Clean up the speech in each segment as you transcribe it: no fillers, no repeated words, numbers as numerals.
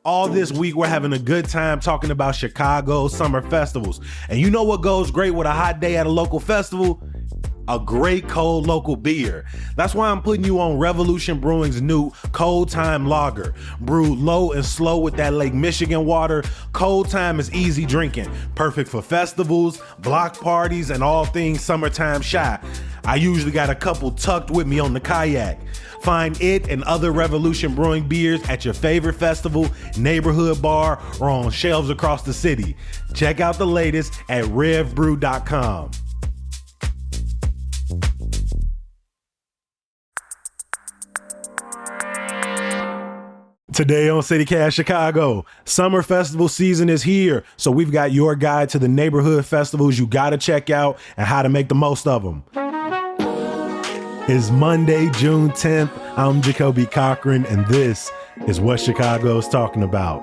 All this week, we're having a good time talking about Chicago summer festivals. And you know what goes great with a hot day at a local festival? A great cold local beer. That's why I'm putting you on Revolution Brewing's new Cold Time Lager. Brewed low and slow with that Lake Michigan water, Cold Time is easy drinking. Perfect for festivals, block parties, and all things summertime shy. I usually got a couple tucked with me on the kayak. Find it and other Revolution Brewing beers at your favorite festival, neighborhood bar, or on shelves across the city. Check out the latest at revbrew.com. Today on CityCast Chicago, summer festival season is here, so we've got your guide to the neighborhood festivals you gotta check out and how to make the most of them. It's Monday, June 10th. I'm Jacoby Cochran, and this is what Chicago's talking about.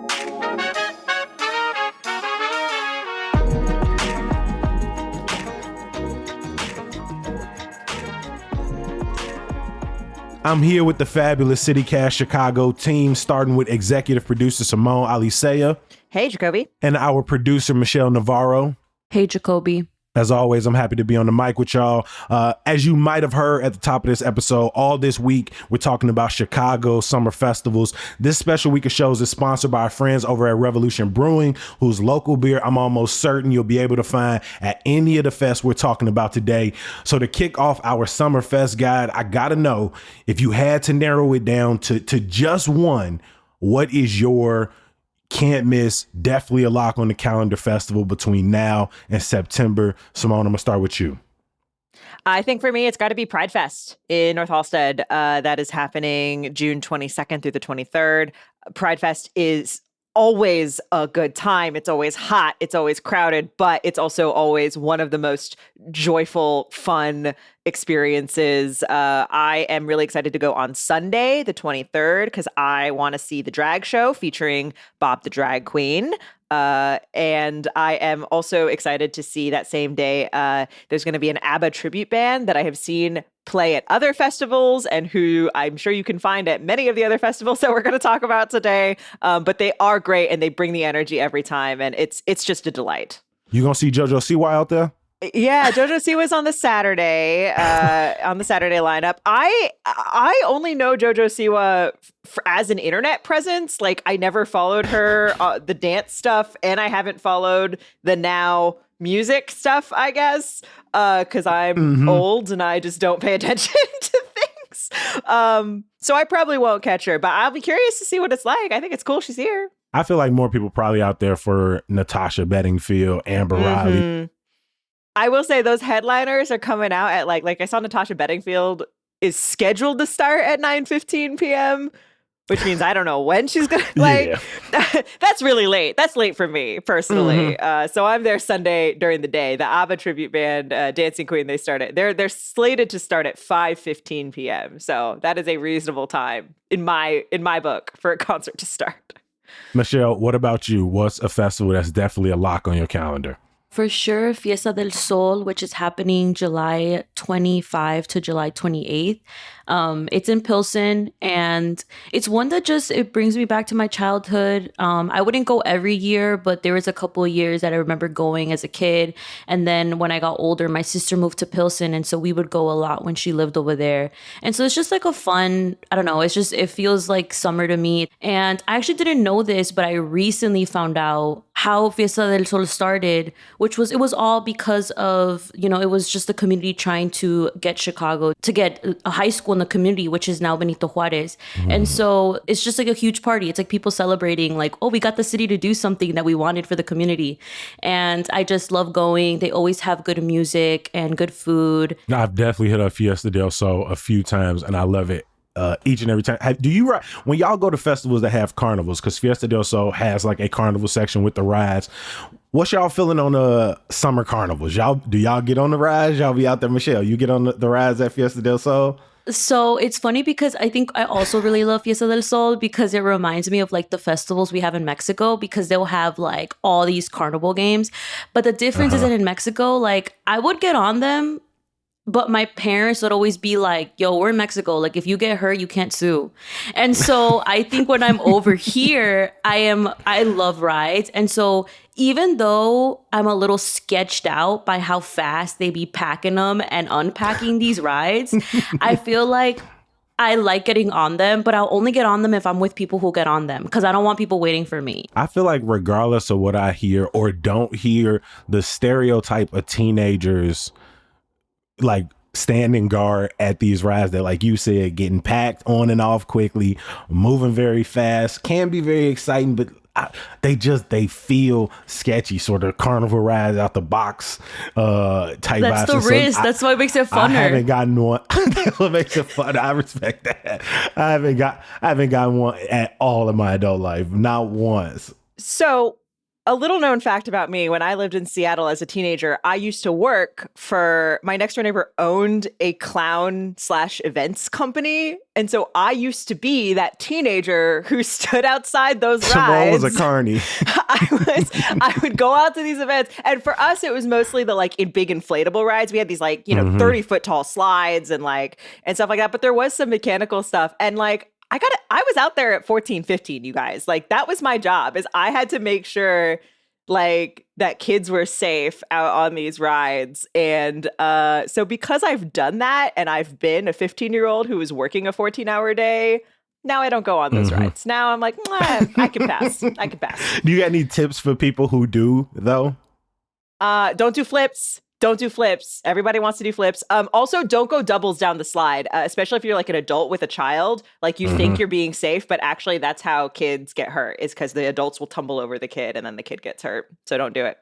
I'm here with the fabulous CityCast Chicago team, starting with executive producer Simone Alicea. Hey, Jacoby. And our producer, Michelle Navarro. Hey, Jacoby. As always, I'm happy to be on the mic with y'all. As you might have heard at the top of this episode, all this week, we're talking about Chicago summer festivals. This special week of shows is sponsored by our friends over at Revolution Brewing, whose local beer I'm almost certain you'll be able to find at any of the fests we're talking about today. So to kick off our summer fest guide, I gotta know, if you had to narrow it down to just one, what is your can't miss, definitely a lock on the calendar festival between now and September? Simone, I'm gonna start with you. I think for me, it's got to be Pride Fest in North Halsted. That is happening June 22nd through the 23rd. Pride Fest is always a good time. It's always hot. It's always crowded, but it's also always one of the most joyful, fun experiences. I am really excited to go on Sunday, the 23rd, because I want to see the drag show featuring Bob the Drag Queen. And I am also excited to see that same day, there's going to be an ABBA tribute band that I have seen play at other festivals and who I'm sure you can find at many of the other festivals that we're going to talk about today. But they are great and they bring the energy every time. And it's just a delight. You going to see JoJo Siwa out there? Yeah, JoJo Siwa's on the Saturday, lineup. I only know JoJo Siwa as an internet presence. Like, I never followed her, the dance stuff, and I haven't followed the now music stuff, I guess, because I'm old and I just don't pay attention to things. So I probably won't catch her, but I'll be curious to see what it's like. I think it's cool she's here. I feel like more people probably out there for Natasha Bedingfield, Amber Riley. I will say those headliners are coming out at like I saw Natasha Bedingfield is scheduled to start at 9:15 p.m., which means I don't know when she's going to that's really late. That's late for me personally. So I'm there Sunday during the day. The ABBA tribute band, Dancing Queen, they're slated to start at 5:15 p.m. So that is a reasonable time in my book for a concert to start. Michelle, what about you? What's a festival that's definitely a lock on your calendar? For sure, Fiesta del Sol, which is happening July 25 to July 28th. It's in Pilsen, and it's one that it brings me back to my childhood. I wouldn't go every year, but there was a couple of years that I remember going as a kid. And then when I got older, my sister moved to Pilsen, and so we would go a lot when she lived over there. And so it's just like a fun, I don't know, it feels like summer to me. And I actually didn't know this, but I recently found out how Fiesta del Sol started, it was all because of, it was just the community trying to get Chicago, to get a high school in the community, which is now Benito Juarez. And so it's just like a huge party. It's like people celebrating like, oh, we got the city to do something that we wanted for the community. And I just love going. They always have good music and good food. I've definitely hit up Fiesta del Sol a few times and I love it. Each and every time. When y'all go to festivals that have carnivals, because Fiesta del Sol has like a carnival section with the rides, what's y'all feeling on summer carnivals? Do y'all get on the rides? Y'all be out there, Michelle? You get on the rides at Fiesta del Sol? So it's funny because I think I also really love Fiesta del Sol because it reminds me of like the festivals we have in Mexico, because they'll have like all these carnival games. But the difference is that in Mexico, like I would get on them, But my parents would always be like, yo, we're in Mexico. Like, if you get hurt, you can't sue. And so I think when I'm over here, I love rides. And so even though I'm a little sketched out by how fast they be packing them and unpacking these rides, I feel like I like getting on them, but I'll only get on them if I'm with people who get on them because I don't want people waiting for me. I feel like regardless of what I hear or don't hear, the stereotype of teenagers like standing guard at these rides that, like you said, getting packed on and off quickly, moving very fast, can be very exciting, but they feel sketchy, sort of carnival rides out the box type. That's the risk. That's what makes it funner. I haven't gotten one. That's what makes it fun. I respect that. I haven't gotten one at all in my adult life, not once. So, a little known fact about me, when I lived in Seattle as a teenager, I used to work for my next door neighbor owned a clown/events company. And so I used to be that teenager who stood outside those rides. Simone was a carny. I would go out to these events. And for us, it was mostly the like in big inflatable rides. We had these like, 30-foot tall slides and stuff like that. But there was some mechanical stuff. And like, I was out there at 14, 15, you guys. Like, that was my job, is I had to make sure like that kids were safe out on these rides. And so because I've done that and I've been a 15-year-old who was working a 14-hour day, now I don't go on those rides. Now I'm like, I can pass. I can pass. Do you got any tips for people who do, though? Don't do flips. Don't do flips. Everybody wants to do flips. Also, don't go doubles down the slide, especially if you're like an adult with a child. Like you think you're being safe, but actually that's how kids get hurt, is because the adults will tumble over the kid and then the kid gets hurt. So don't do it.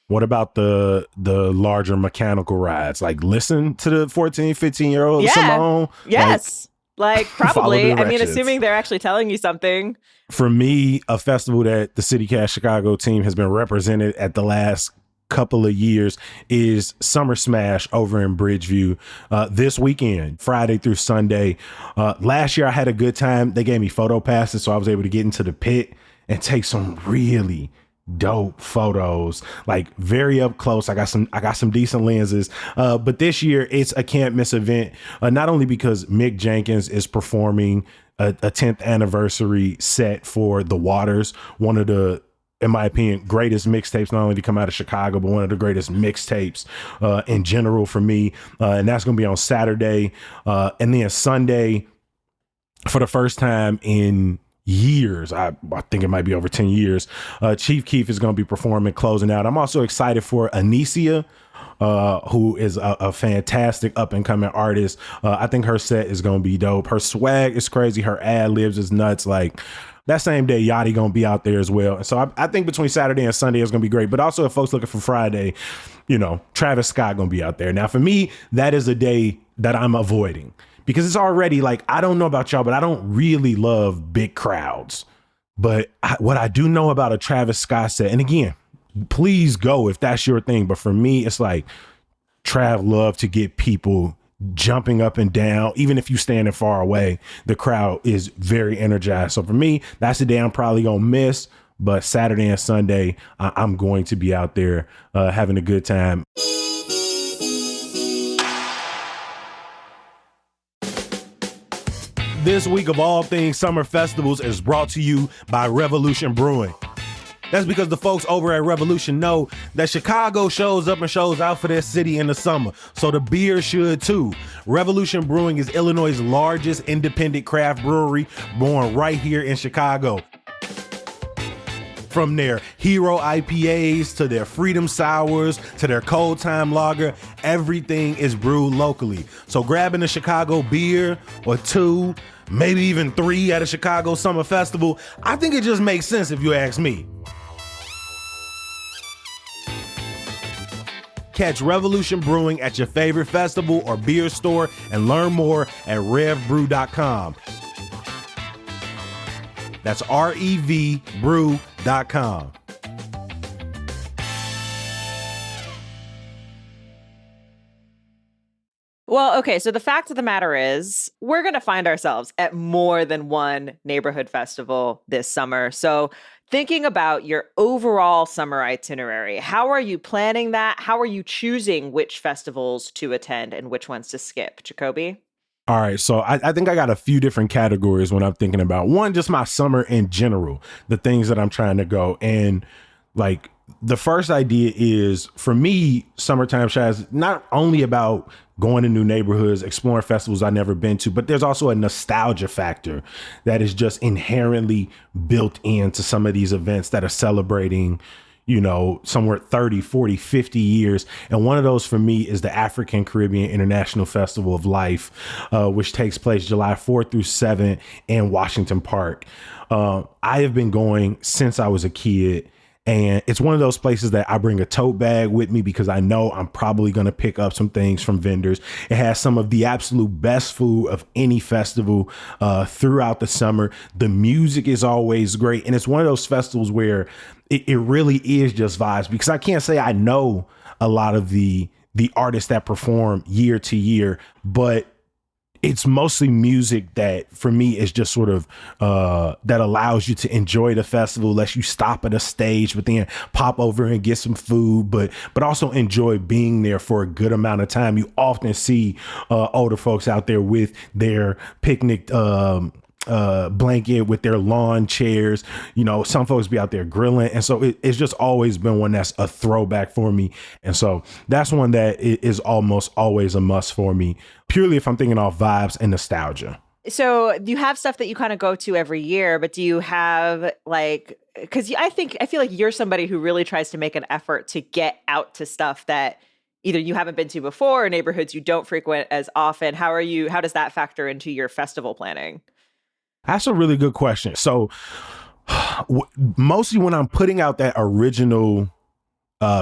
What about the larger mechanical rides? Like listen to the 14, 15-year-old Simone? Yes. Like probably. I mean, directions. assuming they're actually telling you something. For me, a festival that the City Cast Chicago team has been represented at the last couple of years is Summer Smash over in Bridgeview this weekend, Friday through Sunday. Last year I had a good time. They gave me photo passes, so I was able to get into the pit and take some really dope photos, like very up close. I got some decent lenses. But this year it's a can't miss event, not only because Mick Jenkins is performing a 10th anniversary set for The Waters, one of the, in my opinion, greatest mixtapes, not only to come out of Chicago, but one of the greatest mixtapes in general for me. And that's going to be on Saturday. And then Sunday, for the first time in years, I think it might be over 10 years, Chief Keef is going to be performing, closing out. I'm also excited for Anicia, who is a fantastic up and coming artist. I think her set is going to be dope. Her swag is crazy. Her ad libs is nuts. Like, that same day, Yachty gonna be out there as well. And so I think between Saturday and Sunday is gonna be great. But also, if folks looking for Friday, Travis Scott gonna be out there. Now, for me, that is a day that I'm avoiding because it's already like, I don't know about y'all, but I don't really love big crowds. But what I do know about a Travis Scott set, and again, please go if that's your thing. But for me, it's like Trav love to get people jumping up and down. Even if you standing far away, the crowd is very energized. So for me, that's the day I'm probably gonna miss. But Saturday and Sunday, I'm going to be out there having a good time. This week of all things summer festivals is brought to you by Revolution Brewing. That's because the folks over at Revolution know that Chicago shows up and shows out for their city in the summer, so the beer should too. Revolution Brewing is Illinois' largest independent craft brewery, born right here in Chicago. From their Hero IPAs to their Freedom Sours to their Cold Time Lager, everything is brewed locally. So grabbing a Chicago beer or two, maybe even three at a Chicago Summer Festival, I think it just makes sense if you ask me. Catch Revolution Brewing at your favorite festival or beer store and learn more at revbrew.com. That's REVbrew.com. Well, okay, so the fact of the matter is, we're going to find ourselves at more than one neighborhood festival this summer. So, thinking about your overall summer itinerary, how are you planning that? How are you choosing which festivals to attend and which ones to skip? Jacoby? All right, so I think I got a few different categories when I'm thinking about one, just my summer in general, the things that I'm trying to go. And like the first idea is for me, summertime shy is not only about going to new neighborhoods, exploring festivals I've never been to, but there's also a nostalgia factor that is just inherently built into some of these events that are celebrating, you know, somewhere 30, 40, 50 years. And one of those for me is the African Caribbean International Festival of Life, which takes place July 4th through 7th in Washington Park. I have been going since I was a kid. And it's one of those places that I bring a tote bag with me because I know I'm probably going to pick up some things from vendors. It has some of the absolute best food of any festival throughout the summer. The music is always great. And it's one of those festivals where it really is just vibes, because I can't say I know a lot of the artists that perform year to year, but it's mostly music that for me is just sort of that allows you to enjoy the festival, lets you stop at a stage, but then pop over and get some food, but also enjoy being there for a good amount of time. You often see older folks out there with their picnic blanket, with their lawn chairs. You know, some folks be out there grilling. And so it's just always been one that's a throwback for me. And so that's one that is almost always a must for me, purely if I'm thinking off vibes and nostalgia. So you have stuff that you kind of go to every year, but do you have like, because I feel like you're somebody who really tries to make an effort to get out to stuff that either you haven't been to before or neighborhoods you don't frequent as often. How does that factor into your festival planning? That's a really good question. So mostly when I'm putting out that original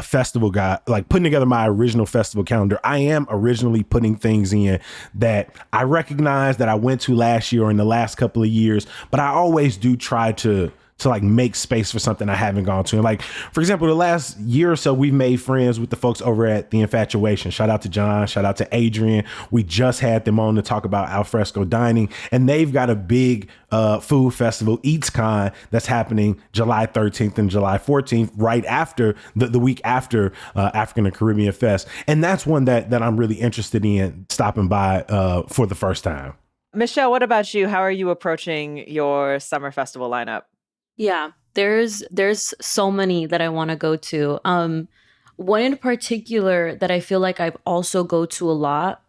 festival guide, like putting together my original festival calendar, I am originally putting things in that I recognize that I went to last year or in the last couple of years, but I always do try to like make space for something I haven't gone to. And like, for example, the last year or so, we've made friends with the folks over at The Infatuation. Shout out to John, shout out to Adrian. We just had them on to talk about alfresco dining, and they've got a big food festival, EatsCon, that's happening July 13th and July 14th, right after the week after African and Caribbean Fest. And that's one that I'm really interested in stopping by for the first time. Michelle, what about you? How are you approaching your summer festival lineup? Yeah, there's so many that I want to go to. One in particular that I feel like I also go to a lot,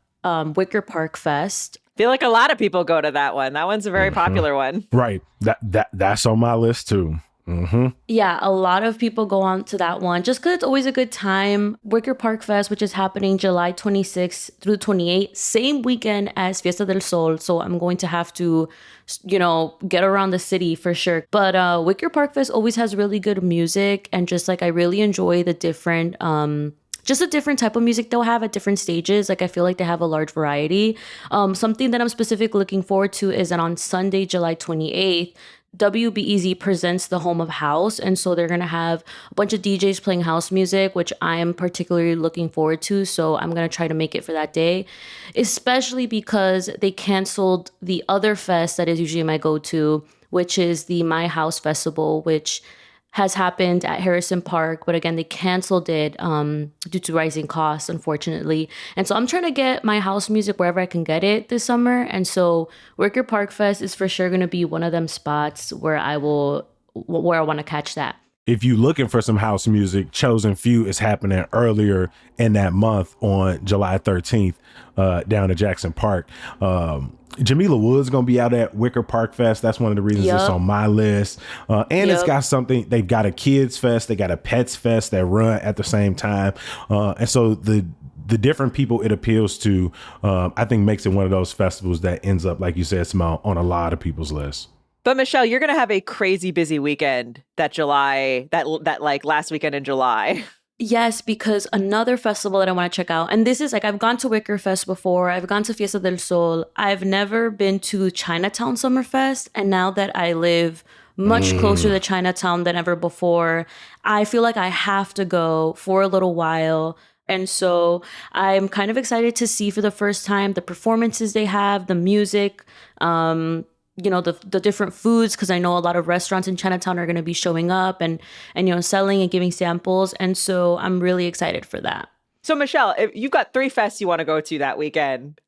Wicker Park Fest. I feel like a lot of people go to that one. That one's a very popular one. Right. That's on my list too. Mm-hmm. Yeah, a lot of people go on to that one just because it's always a good time. Wicker Park Fest, which is happening July 26th through 28th, same weekend as Fiesta del Sol. So I'm going to have to, get around the city for sure. But Wicker Park Fest always has really good music, and just like I really enjoy the different just a different type of music they'll have at different stages. Like I feel like they have a large variety. Something that I'm specifically looking forward to is that on Sunday, July 28th, WBEZ presents the Home of House. And so they're going to have a bunch of DJs playing house music, which I am particularly looking forward to. So I'm going to try to make it for that day, especially because they canceled the other fest that is usually my go-to, which is the My House Festival, which has happened at Harrison Park. But again, they canceled it due to rising costs, unfortunately. And so I'm trying to get my house music wherever I can get it this summer. And so Wicker Park Fest is for sure going to be one of them spots where I want to catch that. If you're looking for some house music, Chosen Few is happening earlier in that month on July 13th down at Jackson Park. Jamila Wood's going to be out at Wicker Park Fest. That's one of the reasons it's on my list. And it's got something, they've got a kids fest, they got a pets fest that run at the same time. And so the different people it appeals to, I think makes it one of those festivals that ends up, like you said, Simone, on a lot of people's lists. But Michelle, you're going to have a crazy busy weekend that like last weekend in July. Yes, because another festival that I want to check out, and this is like, I've gone to Wicker Fest before, I've gone to Fiesta del Sol, I've never been to Chinatown Summerfest, and now that I live much closer to Chinatown than ever before, I feel like I have to go for a little while. And so I'm kind of excited to see for the first time the performances they have, the music, the different foods, because I know a lot of restaurants in Chinatown are going to be showing up and selling and giving samples. And so I'm really excited for that. So Michelle, if you've got 3 fests you want to go to that weekend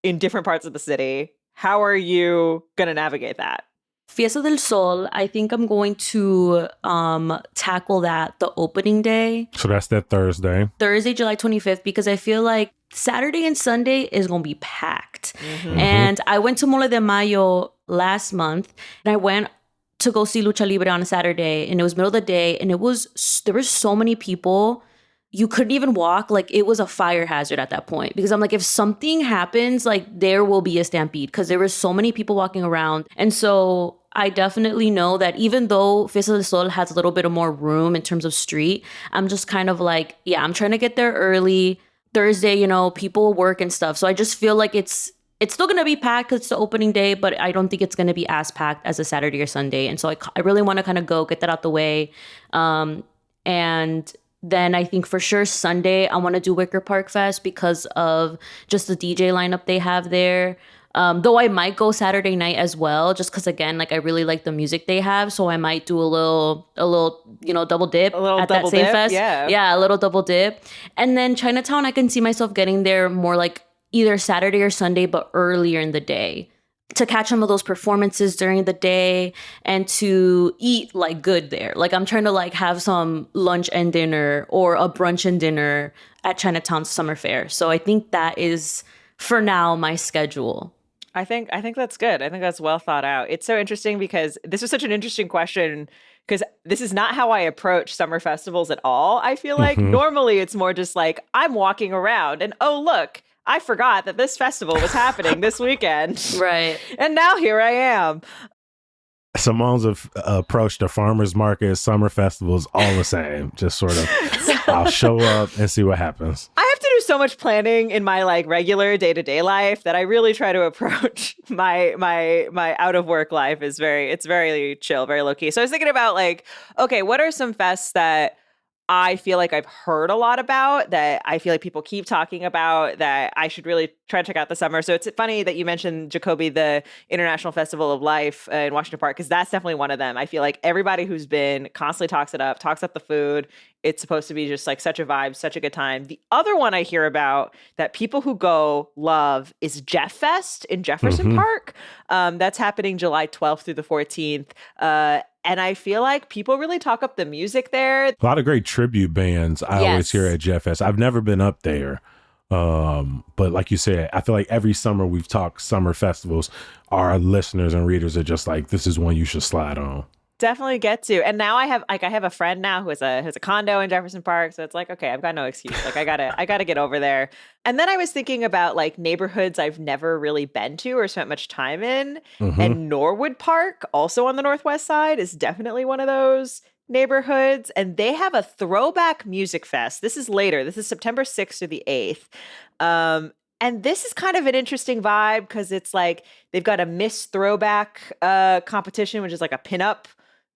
in different parts of the city, how are you going to navigate that? Fiesta del Sol, I think I'm going to tackle that the opening day. So that's that Thursday, July 25th, because I feel like Saturday and Sunday is going to be packed. And I went to Mole de Mayo last month, and I went to go see Lucha Libre on a Saturday, and it was middle of the day, and there were so many people. You couldn't even walk. Like, it was a fire hazard at that point, because I'm like, if something happens, like, there will be a stampede, because there were so many people walking around. And so I definitely know that even though Fiesta del Sol has a little bit of more room in terms of street, I'm just kind of like, yeah, I'm trying to get there early. Thursday, people work and stuff. So I just feel like it's still going to be packed because it's the opening day, but I don't think it's going to be as packed as a Saturday or Sunday. And so I really want to kind of go get that out the way. And then I think for sure Sunday, I want to do Wicker Park Fest because of just the DJ lineup they have there. Though I might go Saturday night as well, just because, again, like, I really like the music they have. So I might do a little, double dip at that same fest. Yeah, a little double dip. And then Chinatown, I can see myself getting there more like either Saturday or Sunday, but earlier in the day, to catch some of those performances during the day and to eat like good there. Like, I'm trying to like have some lunch and dinner or a brunch and dinner at Chinatown Summer Fair. So I think that is, for now, my schedule. I think that's good. I think that's well thought out. It's so interesting because this is such an interesting question, because this is not how I approach summer festivals at all. I feel like normally it's more just like, I'm walking around and, oh, look, I forgot that this festival was happening this weekend. Right. And now here I am. Simone's approach to farmers markets, summer festivals, all the same. Just sort of, I'll show up and see what happens. I have to do so much planning in my like regular day-to-day life that I really try to approach my out of work life it's very chill, very low key. So I was thinking about like, okay, what are some fests that I feel like I've heard a lot about, that I feel like people keep talking about, that I should really try to check out this summer. So it's funny that you mentioned, Jacoby, the International Festival of Life in Washington Park, because that's definitely one of them. I feel like everybody who's been constantly talks up the food. It's supposed to be just like such a vibe, such a good time. The other one I hear about that people who go love is Jeff Fest in Jefferson Park. That's happening July 12th through the 14th. And I feel like people really talk up the music there. A lot of great tribute bands I always hear at Jeff Fest. I've never been up there. But like you said, I feel like every summer we've talked summer festivals, our listeners and readers are just like, this is one you should slide on. Definitely get to. And now I have a friend now who has a condo in Jefferson Park. So it's like, okay, I've got no excuse. Like I gotta get over there. And then I was thinking about like neighborhoods I've never really been to or spent much time in. And Norwood Park, also on the Northwest side, is definitely one of those neighborhoods. And they have a throwback music fest. This is later. This is September 6th through the 8th. And this is kind of an interesting vibe because it's like they've got a Miss Throwback competition, which is like a pinup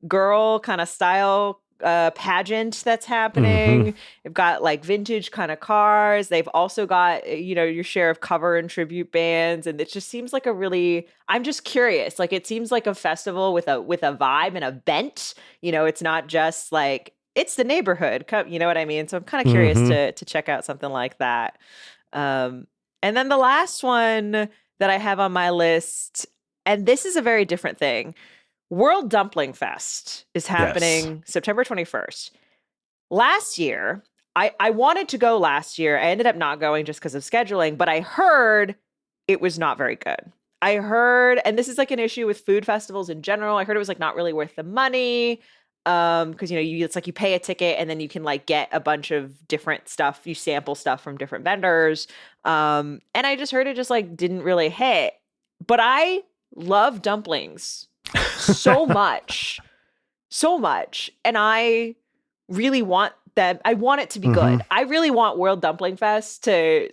girl kind of style pageant that's happening. They've got like vintage kind of cars. They've also got, your share of cover and tribute bands. And it just seems like I'm just curious. Like, it seems like a festival with a vibe and a bent. It's not just like, it's the neighborhood. You know what I mean? So I'm kind of curious to check out something like that. And then the last one that I have on my list, and this is a very different thing. World Dumpling Fest is happening September 21st. Last year, I wanted to go last year. I ended up not going just because of scheduling, but I heard it was not very good. I heard, and this is like an issue with food festivals in general, I heard it was like not really worth the money. Because it's like you pay a ticket and then you can like get a bunch of different stuff. You sample stuff from different vendors. And I just heard it just like didn't really hit. But I love dumplings so much. And I really want that. I want it to be good. I really want World Dumpling Fest to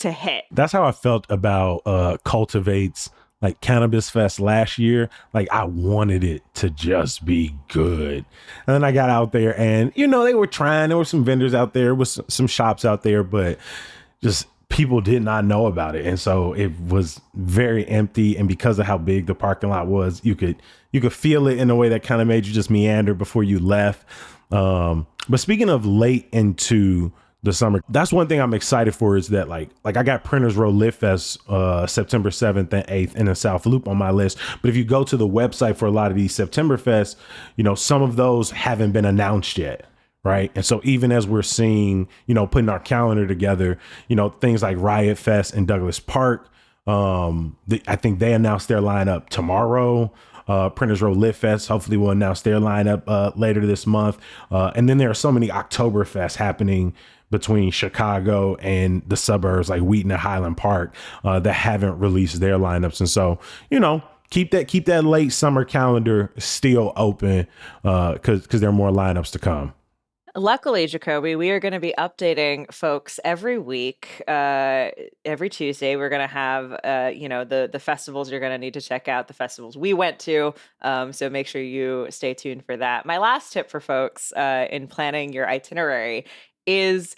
hit. That's how I felt about Cultivate's like Cannabis Fest last year, like I wanted it to just be good. And then I got out there and, you know, they were trying, there were some vendors out there, was some shops out there, but just people did not know about it. And so it was very empty. And because of how big the parking lot was, you could feel it in a way that kind of made you just meander before you left. But speaking of late into the summer, that's one thing I'm excited for, is that like I got Printers Row Lit Fest September 7th and 8th in the South Loop on my list. But if you go to the website for a lot of these September fests, you know, some of those haven't been announced yet. Right. And so even as we're seeing, you know, putting our calendar together, you know, things like Riot Fest in Douglas Park, I think they announced their lineup tomorrow. Printers Row Lit Fest hopefully will announce their lineup later this month. And then there are so many Oktoberfests happening between Chicago and the suburbs like Wheaton and Highland Park that haven't released their lineups. And so, you know, keep that late summer calendar still open because there are more lineups to come. Luckily, Jacoby, we are going to be updating folks every week. Every Tuesday, we're going to have, you know, the festivals you're going to need to check out, the festivals we went to. So make sure you stay tuned for that. My last tip for folks in planning your itinerary is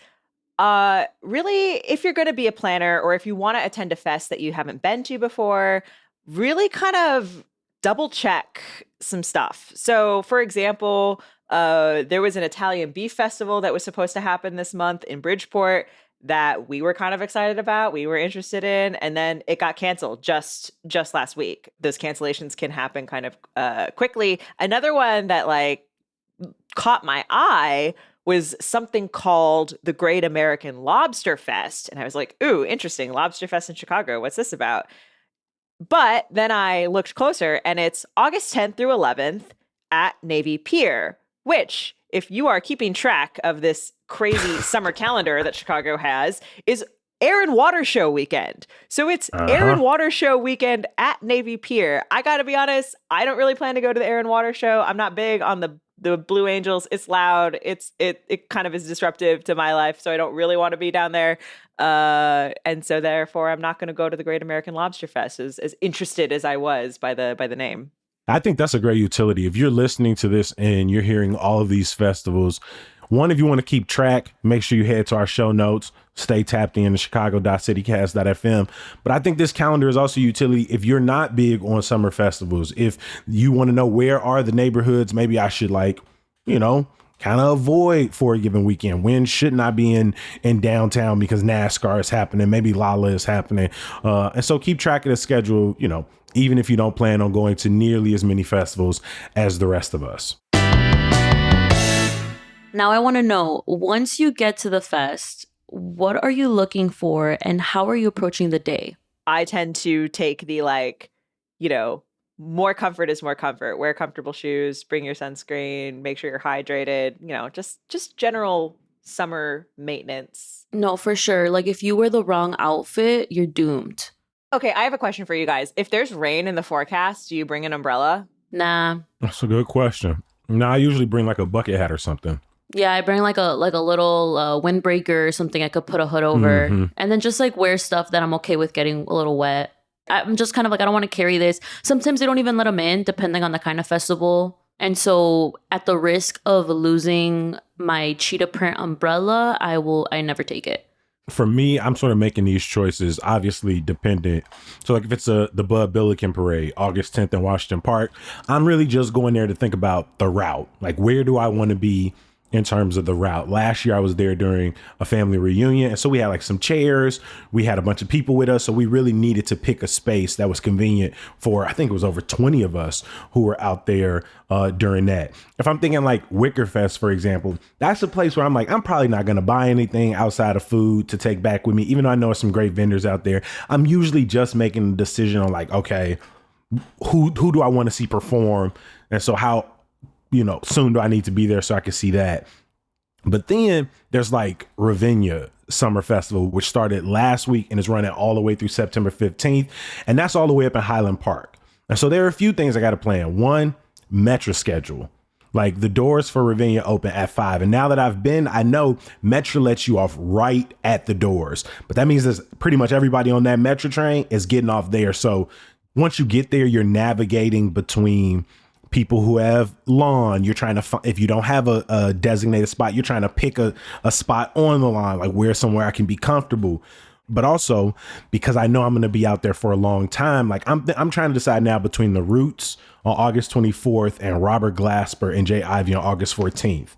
really, if you're going to be a planner or if you want to attend a fest that you haven't been to before, really kind of double check some stuff. So, for example, there was an Italian beef festival that was supposed to happen this month in Bridgeport that we were kind of excited about, we were interested in, and then it got canceled just last week. Those cancellations can happen kind of quickly. Another one that like caught my eye was something called the Great American Lobster Fest. And I was like, ooh, interesting. Lobster Fest in Chicago. What's this about? But then I looked closer and it's August 10th through 11th at Navy Pier, which, if you are keeping track of this crazy summer calendar that Chicago has, is Air and Water Show weekend. So it's Air and Water Show weekend at Navy Pier. I got to be honest, I don't really plan to go to the Air and Water Show. I'm not big on the Blue Angels. It's loud. It kind of is disruptive to my life. So I don't really want to be down there. And so therefore I'm not going to go to the Great American Lobster Fest as interested as I was by the name. I think that's a great utility. If you're listening to this and you're hearing all of these festivals, one, if you want to keep track, make sure you head to our show notes, stay tapped in to chicago.citycast.fm. But I think this calendar is also utility if you're not big on summer festivals. If you want to know where are the neighborhoods, maybe I should kind of avoid for a given weekend. When shouldn't I be in downtown because NASCAR is happening, maybe Lala is happening. And so keep track of the schedule, even if you don't plan on going to nearly as many festivals as the rest of us. Now I want to know, once you get to the fest, what are you looking for and how are you approaching the day? I tend to take the more comfort is more comfort. Wear comfortable shoes, bring your sunscreen, make sure you're hydrated, just general summer maintenance. No, for sure. Like if you wear the wrong outfit, you're doomed. Okay, I have a question for you guys. If there's rain in the forecast, do you bring an umbrella? Nah. That's a good question. No, I usually bring like a bucket hat or something. Yeah, I bring like a little windbreaker or something I could put a hood over. Mm-hmm. And then just like wear stuff that I'm okay with getting a little wet. I'm just kind of like, I don't want to carry this. Sometimes they don't even let them in depending on the kind of festival. And so at the risk of losing my cheetah print umbrella, I never take it. For me, I'm sort of making these choices, obviously dependent. So like if it's the Bud Billiken Parade, August 10th in Washington Park, I'm really just going there to think about the route. Like where do I want to be in terms of the route? Last year I was there during a family reunion. And so we had like some chairs, we had a bunch of people with us. So we really needed to pick a space that was convenient for, I think it was over 20 of us who were out there during that. If I'm thinking like Wicker Fest, for example, that's a place where I'm like, I'm probably not going to buy anything outside of food to take back with me. Even though I know some great vendors out there, I'm usually just making a decision on like, okay, who do I want to see perform? And so how, soon do I need to be there so I can see that? But then there's like Ravinia Summer Festival, which started last week and is running all the way through September 15th. And that's all the way up in Highland Park. And so there are a few things I got to plan. One, Metro schedule. Like the doors for Ravinia open at 5. And now that I've been, I know Metro lets you off right at the doors. But that means there's pretty much everybody on that Metro train is getting off there. So once you get there, you're navigating between people who have lawn. You're trying to if you don't have a designated spot, you're trying to pick a spot on the lawn, like where somewhere I can be comfortable. But also because I know I'm going to be out there for a long time, like I'm trying to decide now between the Roots on August 24th and Robert Glasper and Jay Ivy on August 14th.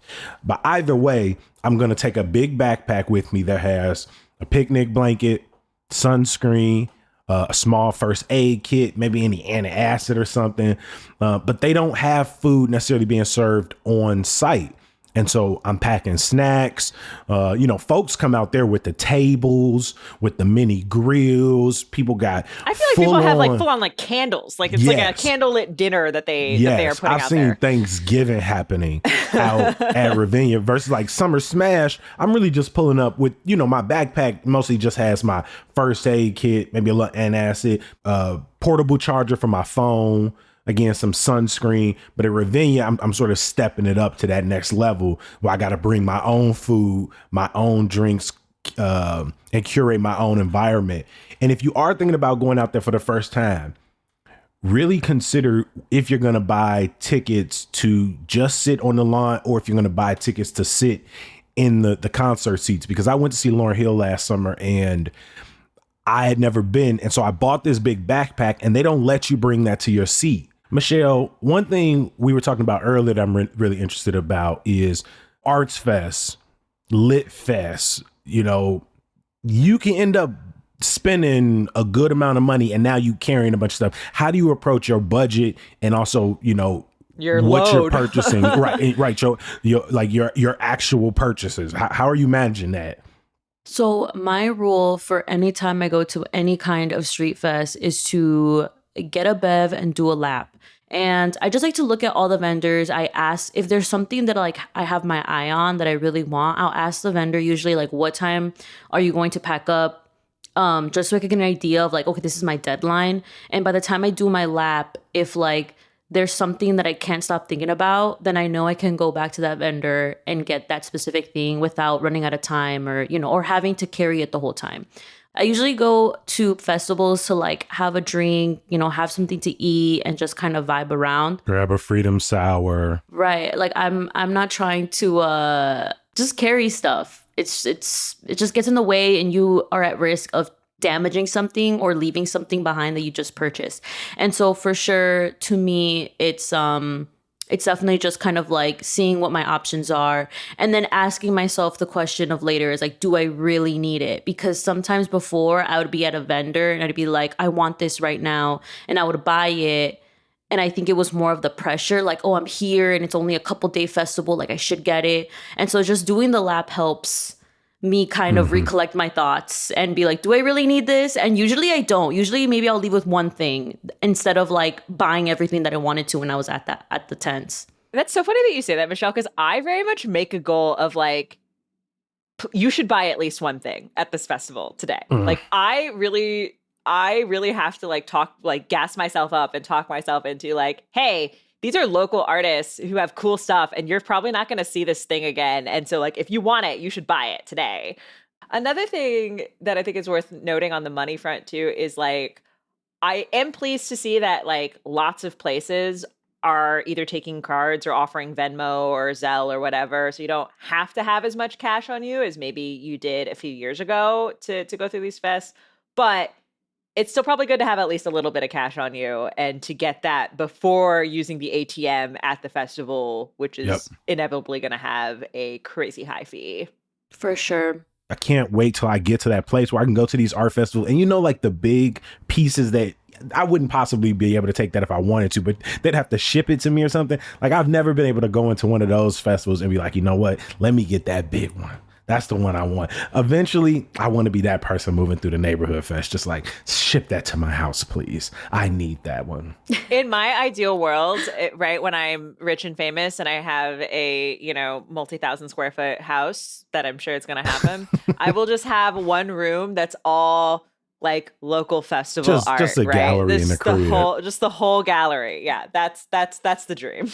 But either way, I'm going to take a big backpack with me that has a picnic blanket, sunscreen, a small first aid kit, maybe any antacid or something. But they don't have food necessarily being served on site. And so I'm packing snacks. Folks come out there with the tables, with the mini grills. People got. I feel like people have like full on like candles. Like it's like a candlelit dinner that they are putting out there. I've seen Thanksgiving happening out at Ravinia versus like Summer Smash. I'm really just pulling up with, my backpack mostly just has my first aid kit, maybe a little antacid, portable charger for my phone. Again, some sunscreen, but at Ravinia, I'm sort of stepping it up to that next level where I got to bring my own food, my own drinks, and curate my own environment. And if you are thinking about going out there for the first time, really consider if you're going to buy tickets to just sit on the lawn or if you're going to buy tickets to sit in the concert seats. Because I went to see Lauryn Hill last summer and I had never been. And so I bought this big backpack and they don't let you bring that to your seat. Michelle, one thing we were talking about earlier that I'm really interested about is Arts Fest, Lit Fest. You can end up spending a good amount of money and now you carrying a bunch of stuff. How do you approach your budget and also, your what load. you're purchasing? right. Your actual purchases. How are you managing that? So my rule for any time I go to any kind of street fest is to get a bev and do a lap. And I just like to look at all the vendors. I ask if there's something that like I have my eye on that I really want. I'll ask the vendor usually like, what time are you going to pack up? Just so I can get an idea of like, okay, this is my deadline. And by the time I do my lap, if like there's something that I can't stop thinking about, then I know I can go back to that vendor and get that specific thing without running out of time or having to carry it the whole time. I usually go to festivals to like have a drink, have something to eat and just kind of vibe around. Grab a Freedom Sour. Right. Like I'm not trying to just carry stuff. It just gets in the way and you are at risk of damaging something or leaving something behind that you just purchased. And so for sure, to me, it's definitely just kind of like seeing what my options are and then asking myself the question of later is like, do I really need it? Because sometimes before I would be at a vendor and I'd be like, I want this right now. And I would buy it. And I think it was more of the pressure, like, oh, I'm here and it's only a couple day festival. Like I should get it. And so just doing the lap helps me kind of recollect my thoughts and be like, do I really need this? And usually I don't. Usually maybe I'll leave with one thing instead of like buying everything that I wanted to when I was at the tents. That's so funny that you say that, Michelle, because I very much make a goal of like, you should buy at least one thing at this festival today. Like I really have to like gas myself up and talk myself into like, hey, these are local artists who have cool stuff and you're probably not going to see this thing again. And so like, if you want it, you should buy it today. Another thing that I think is worth noting on the money front too, is like, I am pleased to see that like lots of places are either taking cards or offering Venmo or Zelle or whatever. So you don't have to have as much cash on you as maybe you did a few years ago to go through these fests. But it's still probably good to have at least a little bit of cash on you and to get that before using the ATM at the festival, which is inevitably going to have a crazy high fee. For sure. I can't wait till I get to that place where I can go to these art festivals and like the big pieces that I wouldn't possibly be able to take that if I wanted to, but they'd have to ship it to me or something. Like I've never been able to go into one of those festivals and be like, you know what, let me get that big one. That's the one I want. Eventually, I want to be that person moving through the neighborhood fest. Just like, ship that to my house, please. I need that one. In my ideal world, right, when I'm rich and famous and I have a, multi-thousand square foot house that I'm sure it's going to happen, I will just have one room that's all like local festival art. Just a gallery in the crib. Just the whole gallery. Yeah, that's the dream.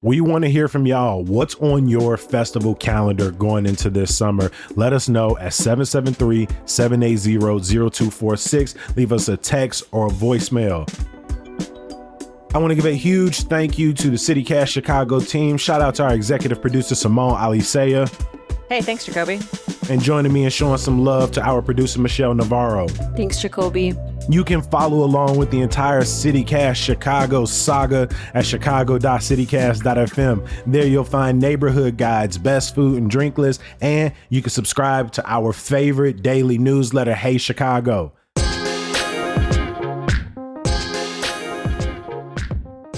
We want to hear from y'all. What's on your festival calendar going into this summer? Let us know at 773-780-0246. Leave us a text or a voicemail. I want to give a huge thank you to the CityCast Chicago team. Shout out to our executive producer, Simone Alicea. Hey, thanks, Jacoby. And joining me and showing some love to our producer, Michelle Navarro. Thanks, Jacoby. You can follow along with the entire CityCast Chicago saga at chicago.citycast.fm. There you'll find neighborhood guides, best food and drink lists, and you can subscribe to our favorite daily newsletter, Hey Chicago.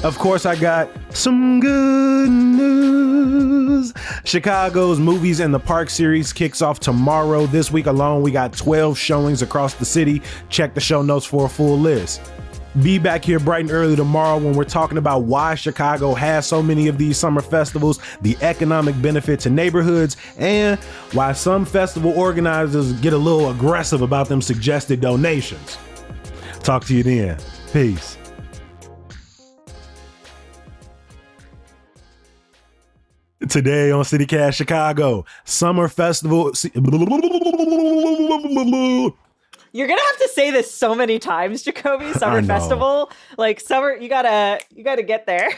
Of course, I got some good news. Chicago's Movies in the Park series kicks off tomorrow. This week alone, we got 12 showings across the city. Check the show notes for a full list. Be back here bright and early tomorrow when we're talking about why Chicago has so many of these summer festivals, the economic benefit to neighborhoods, and why some festival organizers get a little aggressive about them suggested donations. Talk to you then. Peace. Today on CityCast Chicago, Summer Festival. You're gonna have to say this so many times, Jacoby. Summer Festival, like summer. You gotta get there.